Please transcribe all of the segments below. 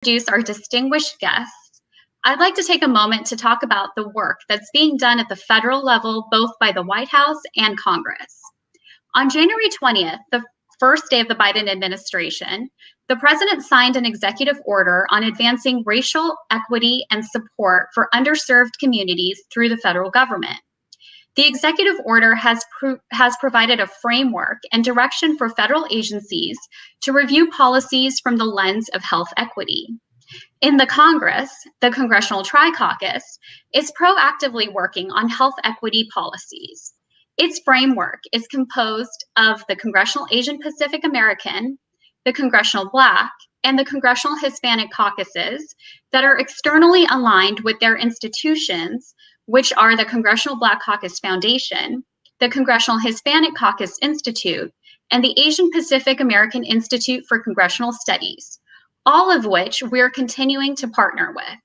Introduce our distinguished guests, I'd like to take a moment to talk about the work that's being done at the federal level, both by the White House and Congress. On January 20th, the first day of the Biden administration, the president signed an executive order on advancing racial equity and support for underserved communities through the federal government. The executive order has provided a framework and direction for federal agencies to review policies from the lens of health equity. In the Congress, the Congressional Tri-Caucus is proactively working on health equity policies. Its framework is composed of the Congressional Asian Pacific American, the Congressional Black, and the Congressional Hispanic caucuses that are externally aligned with their institutions, which are the Congressional Black Caucus Foundation, the Congressional Hispanic Caucus Institute, and the Asian Pacific American Institute for Congressional Studies, all of which we're continuing to partner with.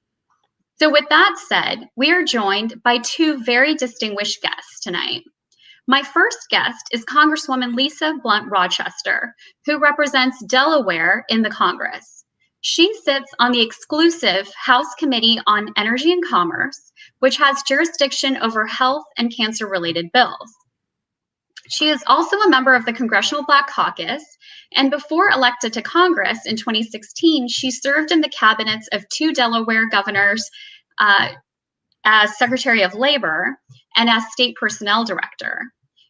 So with that said, we are joined by two very distinguished guests tonight. My first guest is Congresswoman Lisa Blunt Rochester, who represents Delaware in the Congress. She sits on the exclusive House Committee on Energy and Commerce, which has jurisdiction over health and cancer-related bills. She is also a member of the Congressional Black Caucus, and before elected to Congress in 2016, she served in the cabinets of two Delaware governors as Secretary of Labor and as State Personnel Director.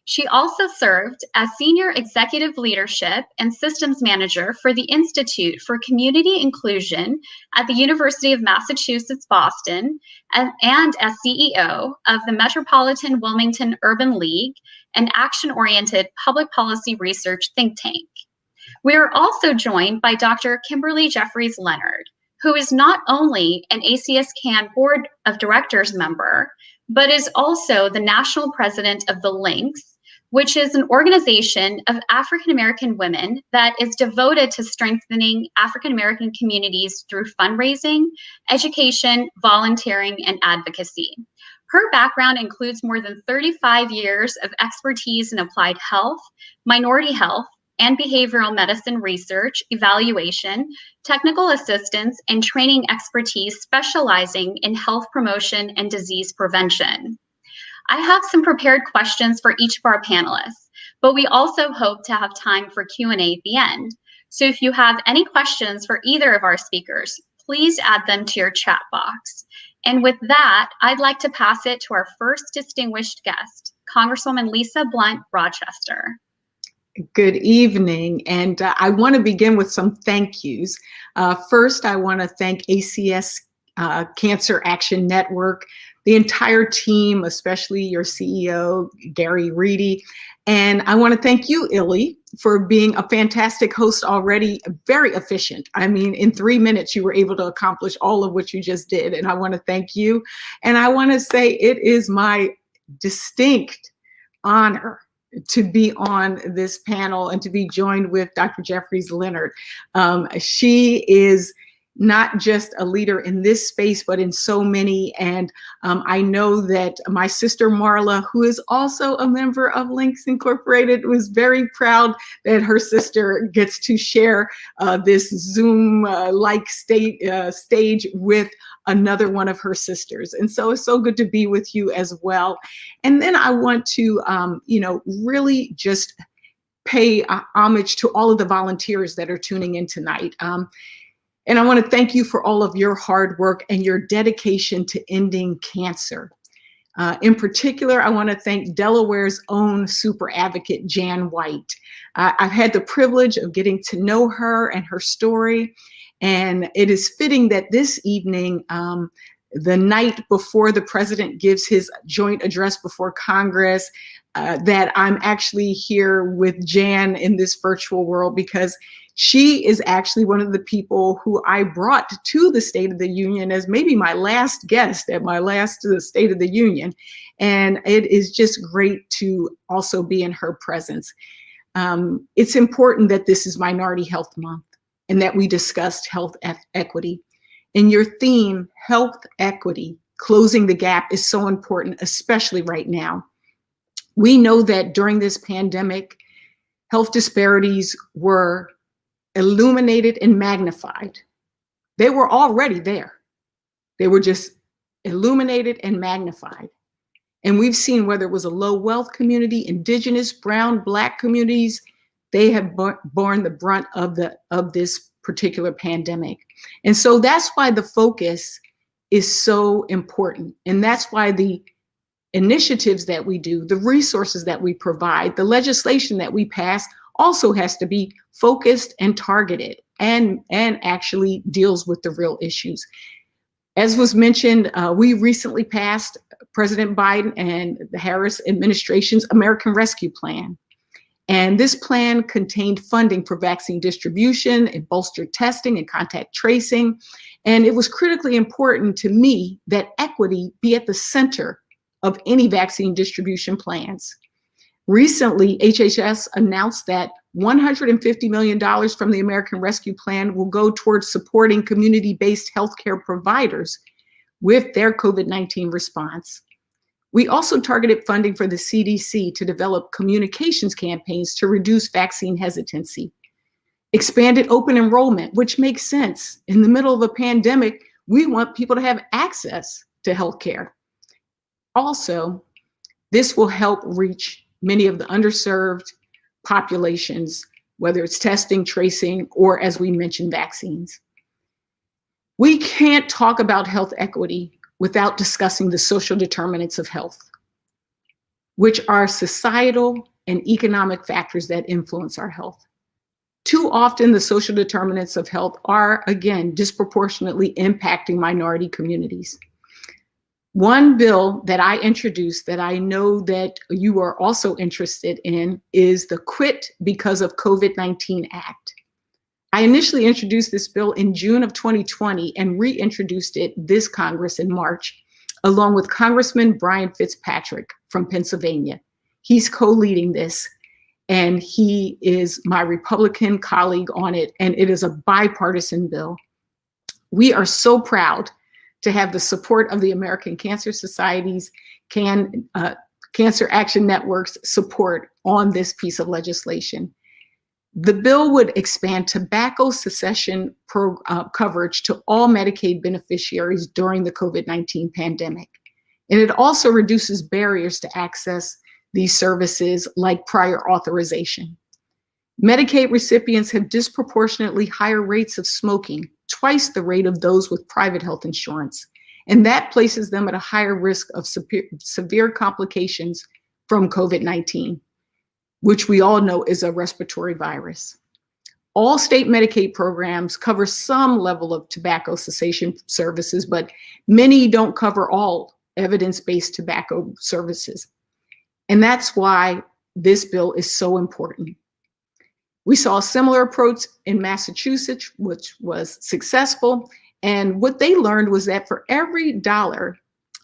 She also served as Senior Executive Leadership and Systems Manager for the Institute for Community Inclusion at the University of Massachusetts, Boston, and as CEO of the Metropolitan Wilmington Urban League, an action-oriented public policy research think tank. We are also joined by Dr. Kimberly Jeffries Leonard, who is not only an ACS-CAN Board of Directors member, but is also the national president of the Links, which is an organization of African American women that is devoted to strengthening African American communities through fundraising, education, volunteering, and advocacy. Her background includes more than 35 years of expertise in applied health, minority health, and behavioral medicine research, evaluation, technical assistance, and training expertise specializing in health promotion and disease prevention. I have some prepared questions for each of our panelists, but we also hope to have time for Q&A at the end. So if you have any questions for either of our speakers, please add them to your chat box. And with that, I'd like to pass it to our first distinguished guest, Congresswoman Lisa Blunt Rochester. Good evening, and I want to begin with some thank yous. First, I want to thank ACS Cancer Action Network, the entire team, especially your CEO, Gary Reedy. And I want to thank you, Illy, for being a fantastic host already, very efficient. I mean, in 3 minutes, you were able to accomplish all of what you just did. And I want to thank you. And I want to say it is my distinct honor to be on this panel and to be joined with Dr. Jeffries Leonard. She is not just a leader in this space, but in so many. And I know that my sister Marla, who is also a member of Links Incorporated, was very proud that her sister gets to share this Zoom-like stage with another one of her sisters. And so it's so good to be with you as well. And then I want to, really just pay homage to all of the volunteers that are tuning in tonight. And I want to thank you for all of your hard work and your dedication to ending cancer. In particular, I want to thank Delaware's own super advocate, Jan White. I've had the privilege of getting to know her and her story, and it is fitting that this evening, the night before the president gives his joint address before Congress, that I'm actually here with Jan in this virtual world, because she is actually one of the people who I brought to the State of the Union as maybe my last guest at my last State of the Union. And it is just great to also be in her presence. It's important that this is Minority Health Month and that we discussed health equity. And your theme, health equity, closing the gap, is so important, especially right now. We know that during this pandemic, health disparities were illuminated and magnified. They were already there. They were just illuminated and magnified. And we've seen whether it was a low wealth community, indigenous, brown, Black communities, they have borne the brunt of this particular pandemic. And so that's why the focus is so important. And that's why the initiatives that we do, the resources that we provide, the legislation that we pass also has to be focused and targeted and actually deals with the real issues. As was mentioned, we recently passed President Biden and the Harris administration's American Rescue Plan. And this plan contained funding for vaccine distribution and bolstered testing and contact tracing. And it was critically important to me that equity be at the center of any vaccine distribution plans. Recently, HHS announced that $150 million from the American Rescue Plan will go towards supporting community-based healthcare providers with their COVID-19 response. We also targeted funding for the CDC to develop communications campaigns to reduce vaccine hesitancy. Expanded open enrollment, which makes sense. In the middle of a pandemic, we want people to have access to healthcare. Also, this will help reach many of the underserved populations, whether it's testing, tracing, or as we mentioned, vaccines. We can't talk about health equity without discussing the social determinants of health, which are societal and economic factors that influence our health. Too often, the social determinants of health are, again, disproportionately impacting minority communities. One bill that I introduced that I know that you are also interested in is the Quit Because of COVID-19 Act. I initially introduced this bill in June of 2020 and reintroduced it this Congress in March, along with Congressman Brian Fitzpatrick from Pennsylvania. He's co-leading this, and he is my Republican colleague on it, and it is a bipartisan bill. We are so proud to have the support of the American Cancer Society's Cancer Action Network's support on this piece of legislation. The bill would expand tobacco cessation coverage to all Medicaid beneficiaries during the COVID-19 pandemic. And it also reduces barriers to access these services like prior authorization. Medicaid recipients have disproportionately higher rates of smoking, twice the rate of those with private health insurance. And that places them at a higher risk of severe complications from COVID-19, which we all know is a respiratory virus. All state Medicaid programs cover some level of tobacco cessation services, but many don't cover all evidence-based tobacco services. And that's why this bill is so important. We saw a similar approach in Massachusetts, which was successful. And what they learned was that for every dollar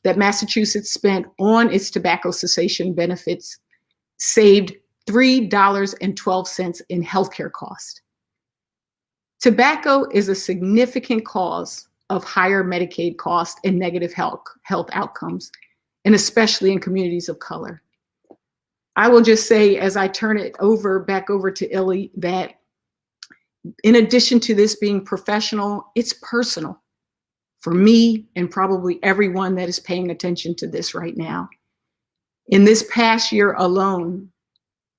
that Massachusetts spent on its tobacco cessation benefits, saved $3.12 in healthcare cost. Tobacco is a significant cause of higher Medicaid costs and negative health outcomes, and especially in communities of color. I will just say, as I turn it back over to Illy, that in addition to this being professional, it's personal for me and probably everyone that is paying attention to this right now. In this past year alone,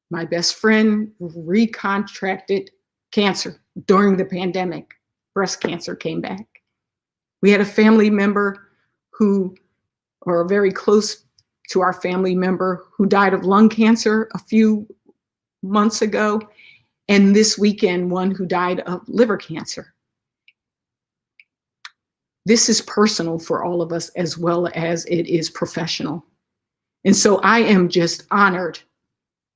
my best friend recontracted cancer during the pandemic. Breast cancer came back. We had a family member or very close to our family member who died of lung cancer a few months ago. And this weekend, one who died of liver cancer. This is personal for all of us as well as it is professional. And so I am just honored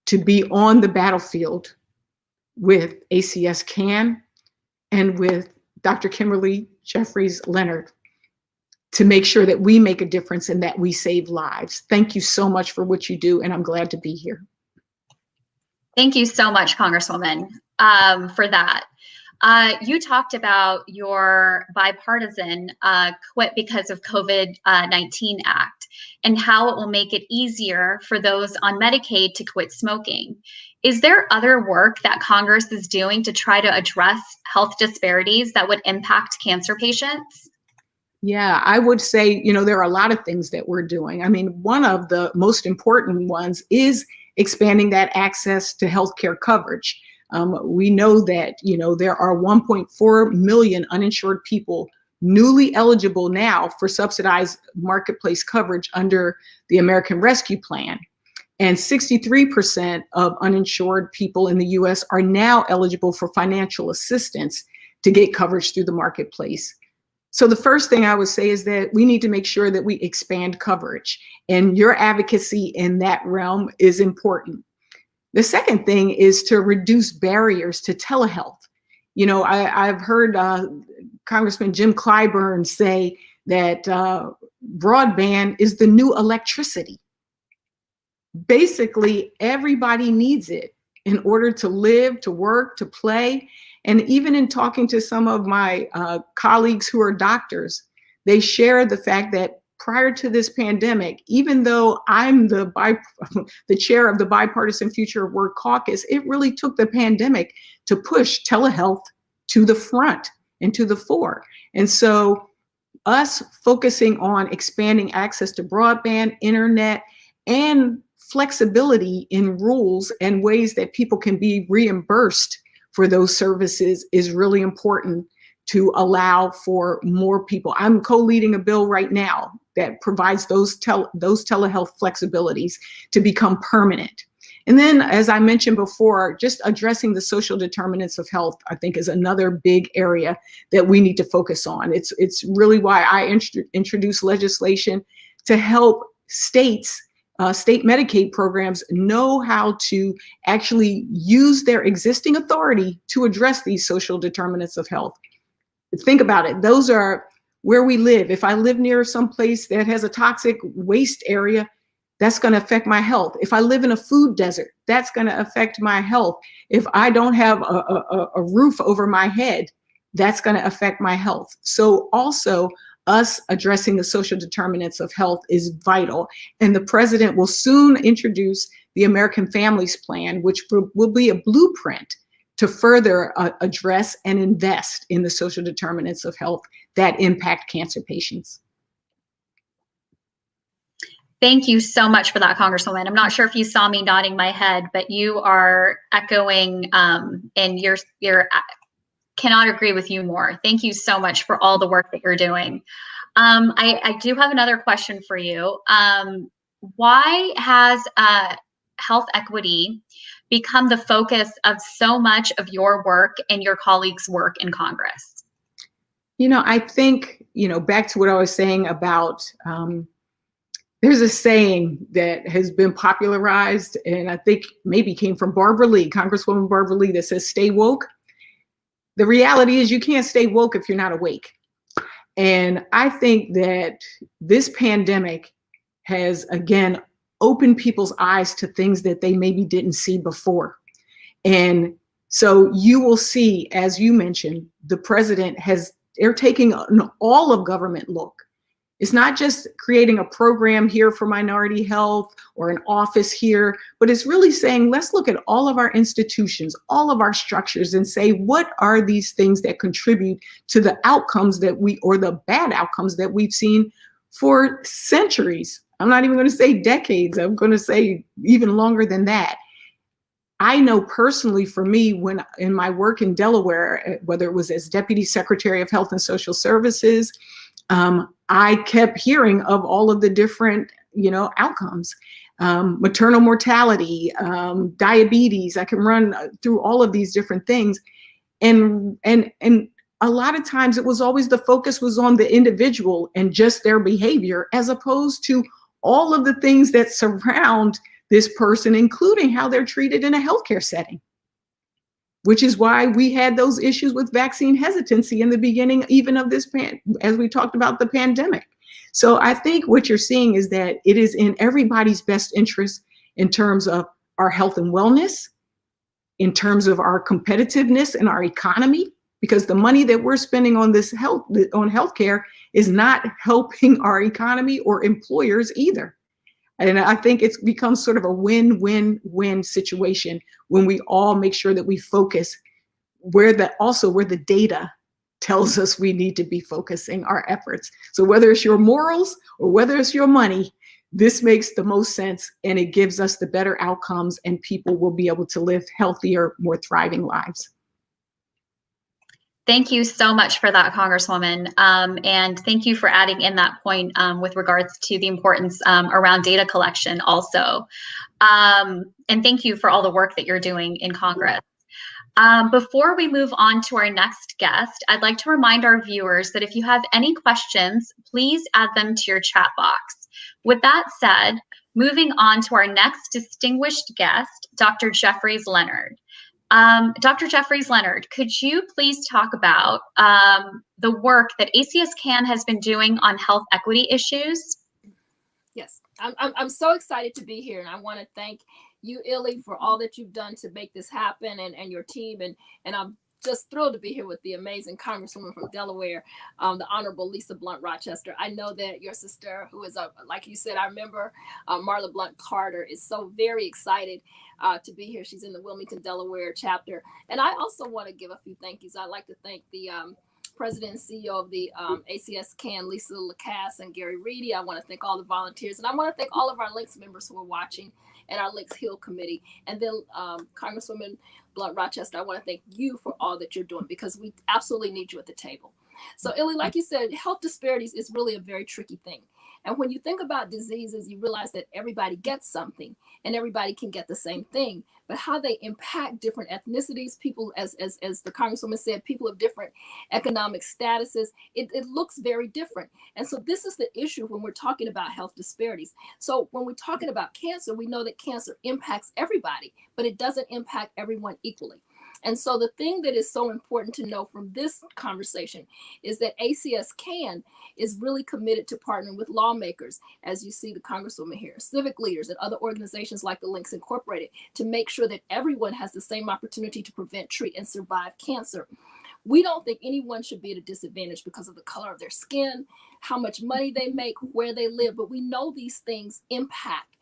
to be on the battlefield with ACS CAN and with Dr. Kimberly Jeffries Leonard to make sure that we make a difference and that we save lives. Thank you so much for what you do, and I'm glad to be here. Thank you so much, Congresswoman, for that. You talked about your bipartisan Quit Because of COVID-19 Act. and how it will make it easier for those on Medicaid to quit smoking. Is there other work that Congress is doing to try to address health disparities that would impact cancer patients? Yeah, I would say, there are a lot of things that we're doing. I mean, one of the most important ones is expanding that access to healthcare coverage. We know that, there are 1.4 million uninsured people newly eligible now for subsidized marketplace coverage under the American Rescue Plan. And 63% of uninsured people in the US are now eligible for financial assistance to get coverage through the marketplace. So the first thing I would say is that we need to make sure that we expand coverage, and your advocacy in that realm is important. The second thing is to reduce barriers to telehealth. I've heard Congressman Jim Clyburn say that broadband is the new electricity. Basically, everybody needs it in order to live, to work, to play. And even in talking to some of my colleagues who are doctors, they share the fact that prior to this pandemic, even though I'm the chair of the Bipartisan Future of Work Caucus, it really took the pandemic to push telehealth to the front and to the fore. And so us focusing on expanding access to broadband, internet, and flexibility in rules and ways that people can be reimbursed for those services is really important to allow for more people. I'm co-leading a bill right now that provides those telehealth flexibilities to become permanent. And then, as I mentioned before, just addressing the social determinants of health, I think, is another big area that we need to focus on. It's really why I introduced legislation to help states, state Medicaid programs, know how to actually use their existing authority to address these social determinants of health. Think about it. Those are where we live. If I live near some place that has a toxic waste area, that's going to affect my health. If I live in a food desert, that's going to affect my health. If I don't have a roof over my head, that's going to affect my health. So also, us addressing the social determinants of health is vital. And the president will soon introduce the American Families Plan, which will be a blueprint to further address and invest in the social determinants of health that impact cancer patients. Thank you so much for that, Congresswoman. I'm not sure if you saw me nodding my head, but you are echoing, and you're cannot agree with you more. Thank you so much for all the work that you're doing. I do have another question for you. Why has health equity become the focus of so much of your work and your colleagues' work in Congress? I think, back to what I was saying about, there's a saying that has been popularized, and I think maybe came from Barbara Lee, Congresswoman Barbara Lee, that says, stay woke. The reality is you can't stay woke if you're not awake. And I think that this pandemic has, again, opened people's eyes to things that they maybe didn't see before. And so you will see, as you mentioned, the president they're taking an all of government look. It's not just creating a program here for minority health or an office here, but it's really saying, let's look at all of our institutions, all of our structures, and say, what are these things that contribute to the outcomes or the bad outcomes that we've seen for centuries? I'm not even going to say decades. I'm going to say even longer than that. I know personally, for me, when in my work in Delaware, whether it was as Deputy Secretary of Health and Social Services, I kept hearing of all of the different, outcomes, maternal mortality, diabetes. I can run through all of these different things. And a lot of times it was always the focus was on the individual and just their behavior, as opposed to all of the things that surround this person, including how they're treated in a healthcare setting. Which is why we had those issues with vaccine hesitancy in the beginning, even of this as we talked about the pandemic. So I think what you're seeing is that it is in everybody's best interest in terms of our health and wellness, in terms of our competitiveness and our economy, because the money that we're spending on healthcare is not helping our economy or employers either. And I think it's become sort of a win-win-win situation when we all make sure that we focus where the data tells us we need to be focusing our efforts. So whether it's your morals or whether it's your money, this makes the most sense, and it gives us the better outcomes, and people will be able to live healthier, more thriving lives. Thank you so much for that, Congresswoman. And thank you for adding in that point with regards to the importance around data collection also. And thank you for all the work that you're doing in Congress. Before we move on to our next guest, I'd like to remind our viewers that if you have any questions, please add them to your chat box. With that said, moving on to our next distinguished guest, Dr. Jeffries Leonard. Dr. Jeffries Leonard, could you please talk about the work that ACS CAN has been doing on health equity issues? Yes, I'm so excited to be here, and I want to thank you, Illy, for all that you've done to make this happen, and your team, and I'm just thrilled to be here with the amazing Congresswoman from Delaware, the Honorable Lisa Blunt Rochester. I know that your sister, who is, like you said, I remember Marla Blunt Carter, is so very excited to be here. She's in the Wilmington, Delaware chapter. And I also want to give a few thank yous. I'd like to thank the President and CEO of the ACS CAN, Lisa Lacasse and Gary Reedy. I want to thank all the volunteers, and I want to thank all of our Links members who are watching, and our Links Hill Committee. And then Congresswoman Blunt Rochester, I want to thank you for all that you're doing, because we absolutely need you at the table. So Illy, like you said, health disparities is really a very tricky thing. And when you think about diseases, you realize that everybody gets something and everybody can get the same thing, but how they impact different ethnicities, people, as the Congresswoman said, people of different economic statuses, it looks very different. And so this is the issue when we're talking about health disparities. So when we're talking about cancer, we know that cancer impacts everybody, but it doesn't impact everyone equally. And so the thing that is so important to know from this conversation is that ACS CAN is really committed to partnering with lawmakers, as you see the Congresswoman here, civic leaders, and other organizations like the Links Incorporated, to make sure that everyone has the same opportunity to prevent, treat, and survive cancer. We don't think anyone should be at a disadvantage because of the color of their skin, how much money they make, where they live, but we know these things impact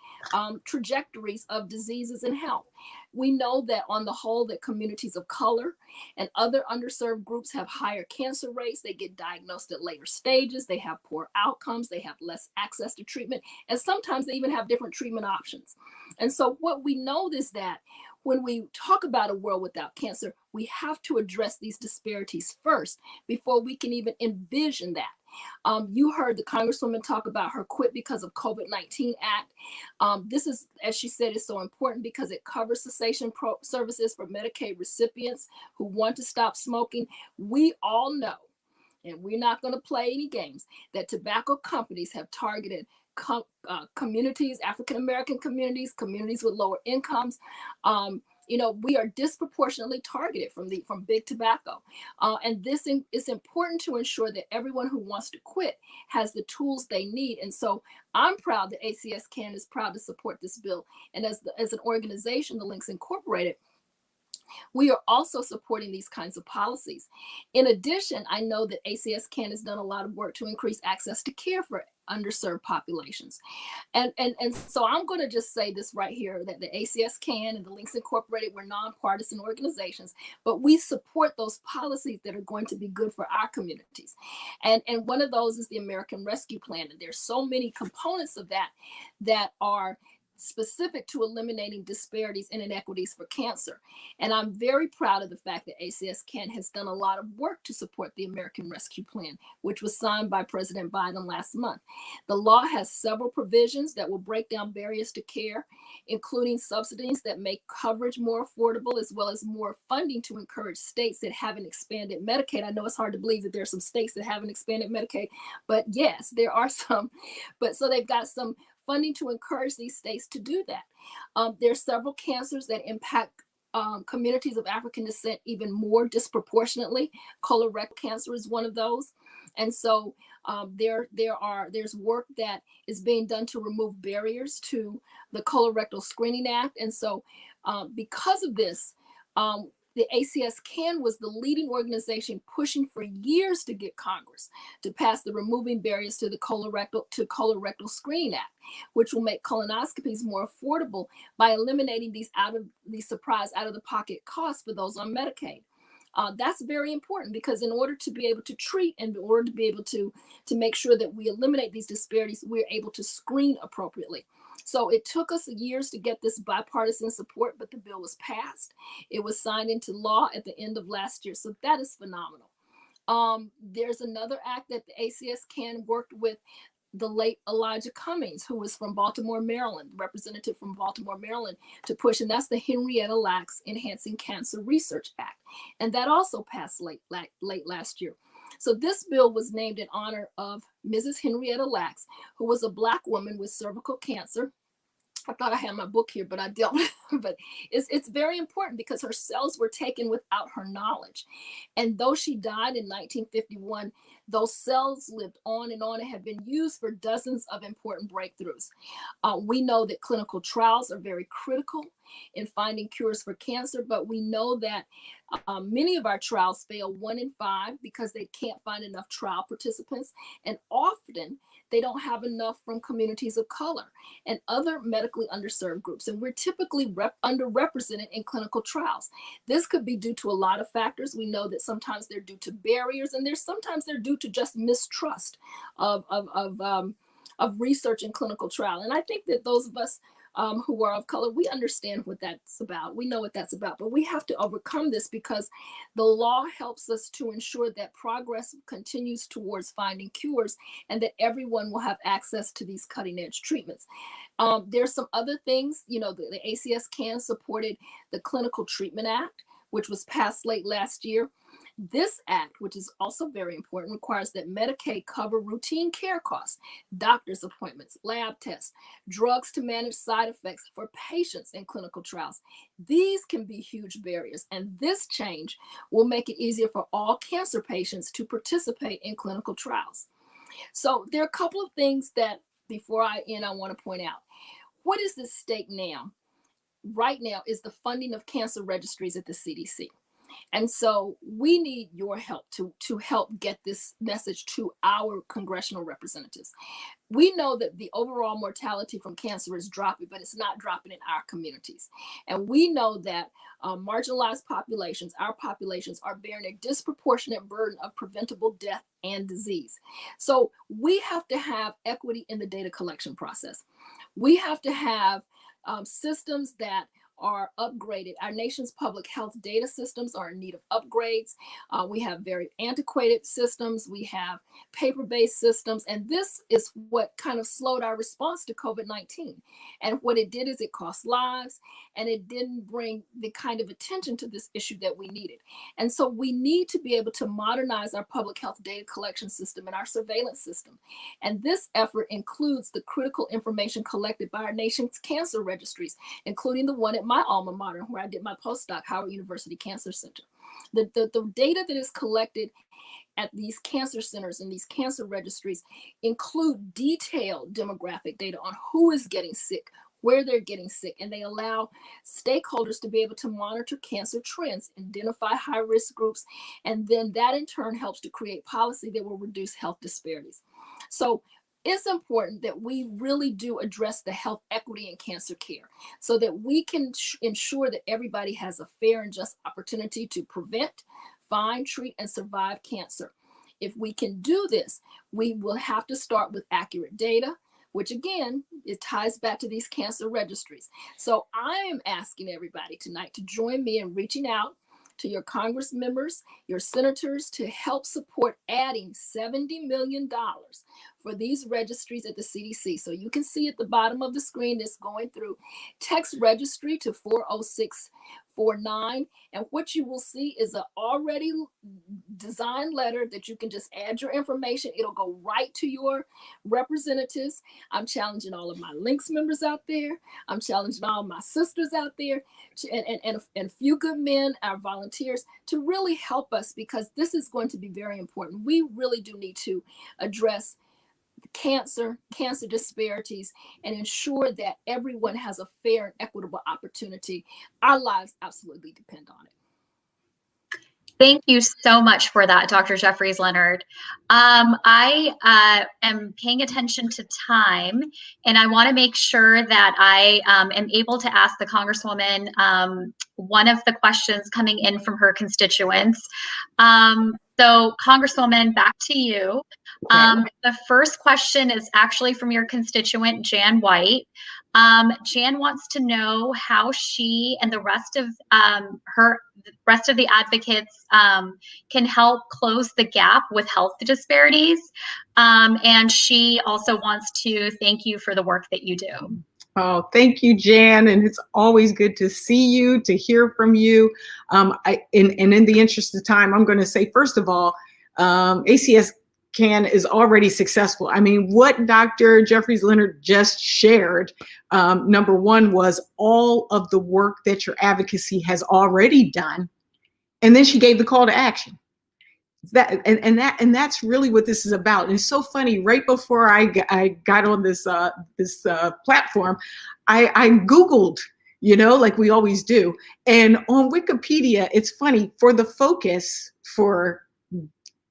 trajectories of diseases and health. We know that on the whole, that communities of color and other underserved groups have higher cancer rates. They get diagnosed at later stages. They have poor outcomes. They have less access to treatment. And sometimes they even have different treatment options. And so what we know is that when we talk about a world without cancer, we have to address these disparities first before we can even envision that. You heard the Congresswoman talk about her Quit Because of COVID-19 Act. This is, as she said, is so important because it covers cessation services for Medicaid recipients who want to stop smoking. We all know, and we're not going to play any games, that tobacco companies have targeted communities, African-American communities, communities with lower incomes. You know, we are disproportionately targeted from big tobacco. And this is important to ensure that everyone who wants to quit has the tools they need. And so I'm proud that ACS CAN is proud to support this bill. And as an organization, the Links Incorporated, we are also supporting these kinds of policies. In addition, I know that ACS CAN has done a lot of work to increase access to care for underserved populations. And so I'm going to just say this right here, that the ACS CAN and the Links Incorporated, we're nonpartisan organizations, but we support those policies that are going to be good for our communities. And one of those is the American Rescue Plan. And there's so many components of that that are specific to eliminating disparities and inequities for cancer. And I'm very proud of the fact that ACS CAN has done a lot of work to support the American Rescue Plan, which was signed by President Biden last month. The law has several provisions that will break down barriers to care, including subsidies that make coverage more affordable, as well as more funding to encourage states that haven't expanded Medicaid. I know it's hard to believe that there are some states that haven't expanded Medicaid, but yes, there are some. But so they've got some funding to encourage these states to do that. There are several cancers that impact communities of African descent even more disproportionately. Colorectal cancer is one of those. And so there's work that is being done to remove barriers to the Colorectal Screening Act. And so because of this, the ACS CAN was the leading organization pushing for years to get Congress to pass the Removing Barriers to the Colorectal Screening Act, which will make colonoscopies more affordable by eliminating these surprise out-of-the-pocket costs for those on Medicaid. That's very important because in order to be able to treat and in order to be able to make sure that we eliminate these disparities, we're able to screen appropriately. So it took us years to get this bipartisan support, but the bill was passed. It was signed into law at the end of last year. So that is phenomenal. There's another act that the ACS CAN worked with the late Elijah Cummings, who was from Baltimore, Maryland, representative from Baltimore, Maryland, to push, and that's the Henrietta Lacks Enhancing Cancer Research Act. And that also passed late last year. So this bill was named in honor of Mrs. Henrietta Lacks, who was a Black woman with cervical cancer. I thought I had my book here, but I don't. But it's very important because her cells were taken without her knowledge. And though she died in 1951, those cells lived on and have been used for dozens of important breakthroughs. We know that clinical trials are very critical in finding cures for cancer, but we know that many of our trials fail 1 in 5 because they can't find enough trial participants. And often they don't have enough from communities of color and other medically underserved groups. And we're typically underrepresented in clinical trials. This could be due to a lot of factors. We know that sometimes they're due to barriers, and sometimes they're due to just mistrust of research and clinical trial. And I think that those of us who are of color, we understand what that's about. We know what that's about, but we have to overcome this because the law helps us to ensure that progress continues towards finding cures and that everyone will have access to these cutting edge treatments. There's some other things, the ACS CAN supported the Clinical Treatment Act, which was passed late last year. This act, which is also very important, requires that Medicaid cover routine care costs, doctor's appointments, lab tests, drugs to manage side effects for patients in clinical trials. These can be huge barriers, and this change will make it easier for all cancer patients to participate in clinical trials. So there are a couple of things that before I end, I want to point out. What is at stake now? Right now is the funding of cancer registries at the CDC. And so we need your help to help get this message to our congressional representatives. We know that the overall mortality from cancer is dropping, but it's not dropping in our communities. And we know that marginalized populations, our populations, are bearing a disproportionate burden of preventable death and disease. So we have to have equity in the data collection process. We have to have systems that are upgraded. Our nation's public health data systems are in need of upgrades. We have very antiquated systems. We have paper-based systems. And this is what kind of slowed our response to COVID-19. And what it did is it cost lives, and it didn't bring the kind of attention to this issue that we needed. And so we need to be able to modernize our public health data collection system and our surveillance system. And this effort includes the critical information collected by our nation's cancer registries, including the one at my alma mater where I did my postdoc, Howard University Cancer Center. The data that is collected at these cancer centers and these cancer registries include detailed demographic data on who is getting sick, where they're getting sick, and they allow stakeholders to be able to monitor cancer trends, identify high-risk groups, and then that in turn helps to create policy that will reduce health disparities. So it's important that we really do address the health equity in cancer care so that we can ensure that everybody has a fair and just opportunity to prevent, find, treat, and survive cancer. If we can do this, we will have to start with accurate data, which again, it ties back to these cancer registries. So I am asking everybody tonight to join me in reaching out to your Congress members, your senators, to help support adding $70 million for these registries at the CDC. So you can see at the bottom of the screen this going through. Text registry to 40649, and what you will see is an already designed letter that you can just add your information. It'll go right to your representatives. I'm challenging all of my Links members out there. I'm challenging all my sisters out there and a few good men, our volunteers, to really help us because this is going to be very important. We really do need to address cancer disparities, and ensure that everyone has a fair and equitable opportunity. Our lives absolutely depend on it. Thank you so much for that, Dr. Jeffries Leonard. I am paying attention to time, and I want to make sure that I am able to ask the Congresswoman one of the questions coming in from her constituents. So, Congresswoman, back to you. The first question is actually from your constituent, Jan White. Jan wants to know how she and the rest of the advocates can help close the gap with health disparities. And she also wants to thank you for the work that you do. Oh, thank you, Jan. And it's always good to see you, to hear from you. And in the interest of time, I'm going to say, first of all, ACS CAN is already successful. I mean, what Dr. Jeffries Leonard just shared, number one, was all of the work that your advocacy has already done. And then she gave the call to action. That's really what this is about. And it's so funny. Right before I got on this platform, I Googled, like we always do. And on Wikipedia, it's funny, for the focus for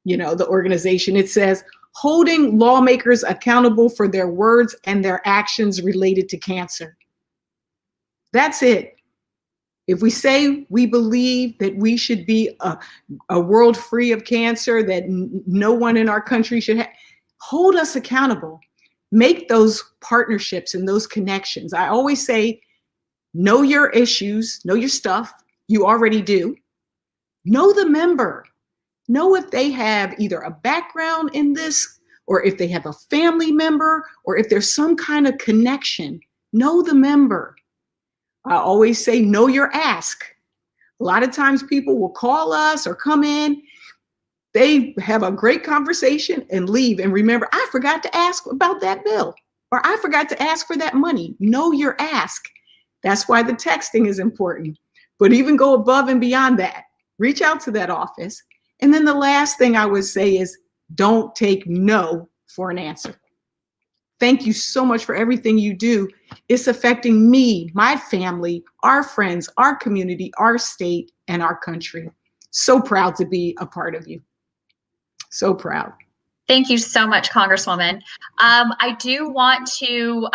the organization, it says holding lawmakers accountable for their words and their actions related to cancer. That's it. If we say we believe that we should be a world free of cancer, that no one in our country should hold us accountable. Make those partnerships and those connections. I always say, know your issues, know your stuff. You already do. Know the member. Know if they have either a background in this, or if they have a family member, or if there's some kind of connection. Know the member. I always say, know your ask. A lot of times people will call us or come in, they have a great conversation and leave. And remember, I forgot to ask about that bill, or I forgot to ask for that money. Know your ask. That's why the texting is important. But even go above and beyond that. Reach out to that office. And then the last thing I would say is, don't take no for an answer. Thank you so much for everything you do. It's affecting me, my family, our friends, our community, our state, and our country. So proud to be a part of you. So proud. Thank you so much, Congresswoman. I do want to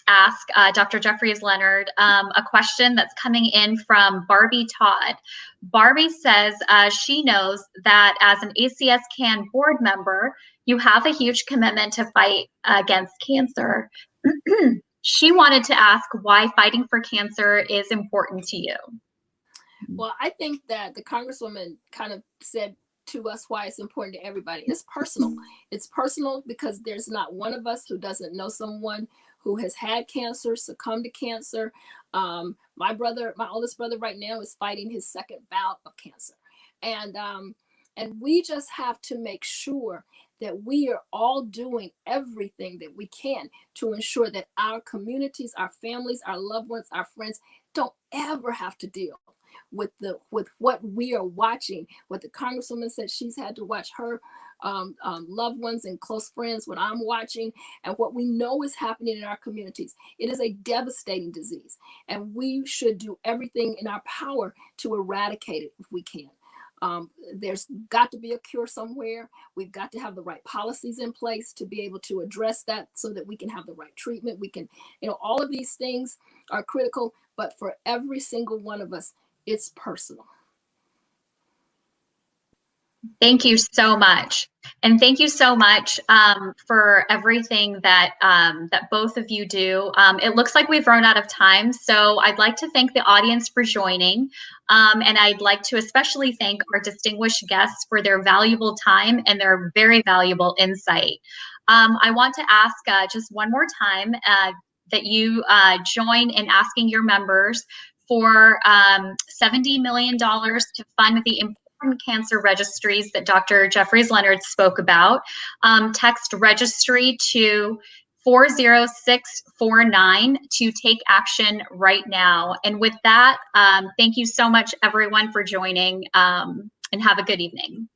ask Dr. Jeffries Leonard a question that's coming in from Barbie Todd. Barbie says she knows that as an ACS CAN board member, you have a huge commitment to fight against cancer. She wanted to ask why fighting for cancer is important to you. Well, I think that the Congresswoman kind of said to us why it's important to everybody. It's personal. It's personal because there's not one of us who doesn't know someone who has had cancer, succumbed to cancer. My oldest brother right now is fighting his second bout of cancer. And we just have to make sure that we are all doing everything that we can to ensure that our communities, our families, our loved ones, our friends don't ever have to deal with what we are watching, what the Congresswoman said she's had to watch her loved ones and close friends, what I'm watching, and what we know is happening in our communities. It is a devastating disease, and we should do everything in our power to eradicate it if we can. There's got to be a cure somewhere. We've got to have the right policies in place to be able to address that so that we can have the right treatment. We can, all of these things are critical, but for every single one of us, it's personal. Thank you so much. And thank you so much for everything that that both of you do. It looks like we've run out of time, so I'd like to thank the audience for joining. And I'd like to especially thank our distinguished guests for their valuable time and their very valuable insight. I want to ask just one more time that you join in asking your members for $70 million to fund the important cancer registries that Dr. Jeffries Leonard spoke about. Text registry to 40649 to take action right now. And with that, thank you so much, everyone, for joining, and have a good evening.